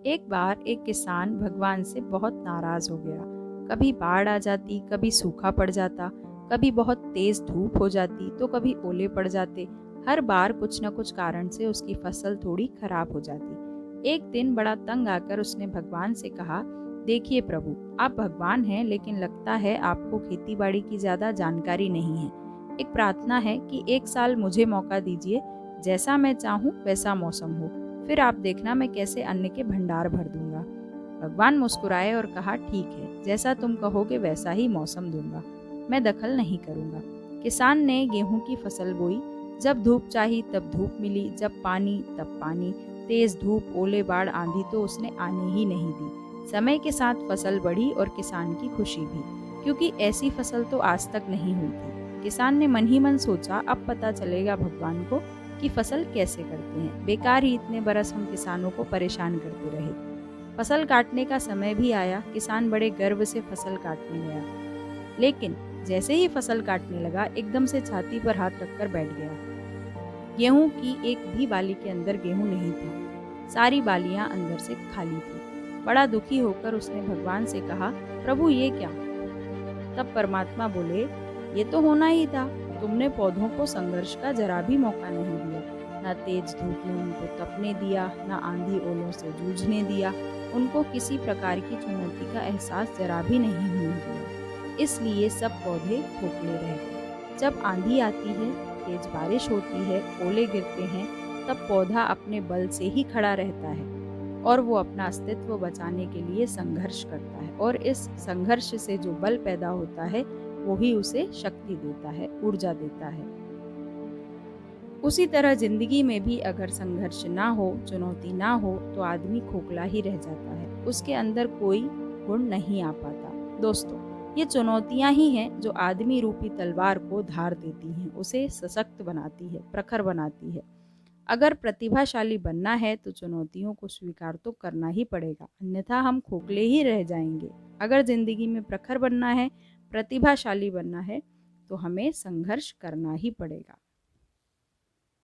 एक बार एक किसान भगवान से बहुत नाराज हो गया। कभी बाढ़ आ जाती, कभी सूखा पड़ जाता, कभी बहुत तेज धूप हो जाती तो कभी ओले पड़ जाते। हर बार कुछ न कुछ कारण से उसकी फसल थोड़ी खराब हो जाती। एक दिन बड़ा तंग आकर उसने भगवान से कहा, देखिए प्रभु, आप भगवान हैं लेकिन लगता है आपको खेती बाड़ी की ज्यादा जानकारी नहीं है। एक प्रार्थना है कि एक साल मुझे मौका दीजिए, जैसा मैं चाहूँ वैसा मौसम हो, फिर आप देखना मैं कैसे अन्न के भंडार भर दूंगा। भगवान मुस्कुराए और कहा, ठीक है, जैसा तुम कहोगे वैसा ही मौसम दूंगा, मैं दखल नहीं करूंगा। किसान ने गेहूं की फसल बोई। जब धूप चाही तब धूप मिली, जब पानी तब पानी। तेज धूप, ओले, बाढ़, आंधी तो उसने आने ही नहीं दी। समय के साथ फसल बढ़ी और किसान की खुशी भी, क्योंकि ऐसी फसल तो आज तक नहीं हुई थी। किसान ने मन ही मन सोचा, अब पता चलेगा भगवान को कि फसल कैसे करते हैं। बेकार ही इतने बरस हम किसानों को परेशान करते रहे। फसल काटने का समय भी आया। किसान बड़े गर्व से फसल काटने गया, लेकिन जैसे ही फसल काटने लगा एकदम से छाती पर हाथ रखकर बैठ गया। गेहूं की एक भी बाली के अंदर गेहूं नहीं था। सारी बालियां अंदर से खाली थी। बड़ा दुखी होकर उसने भगवान से कहा, प्रभु ये क्या। तब परमात्मा बोले, ये तो होना ही था। तुमने पौधों को संघर्ष का जरा भी मौका नहीं दिया। न तेज धूप ने उनको तपने दिया, न आंधी ओलों से जूझने दिया। उनको किसी प्रकार की चुनौती का एहसास जरा भी नहीं होने दिया। इसलिए सब पौधे खोखले रह गए। जब आंधी आती है, तेज बारिश होती है, ओले गिरते हैं, तब पौधा अपने बल से ही खड़ा रहता है और वो अपना अस्तित्व बचाने के लिए संघर्ष करता है। और इस संघर्ष से जो बल पैदा होता है वो ही उसे शक्ति देता है, ऊर्जा देता है। उसी तरह जिंदगी में भी अगर संघर्ष ना हो, चुनौती ना हो, तो आदमी खोखला ही रह जाता है। उसके अंदर कोई गुण नहीं आ पाता। दोस्तों, ये चुनौतियां ही हैं जो आदमी रूपी तलवार को धार देती हैं, उसे सशक्त बनाती है, प्रखर बनाती है। अगर प्रतिभाशाली बनना है तो चुनौतियों को स्वीकार तो करना ही पड़ेगा, अन्यथा हम खोखले ही रह जाएंगे। अगर जिंदगी में प्रखर बनना है, प्रतिभाशाली बनना है, तो हमें संघर्ष करना ही पड़ेगा।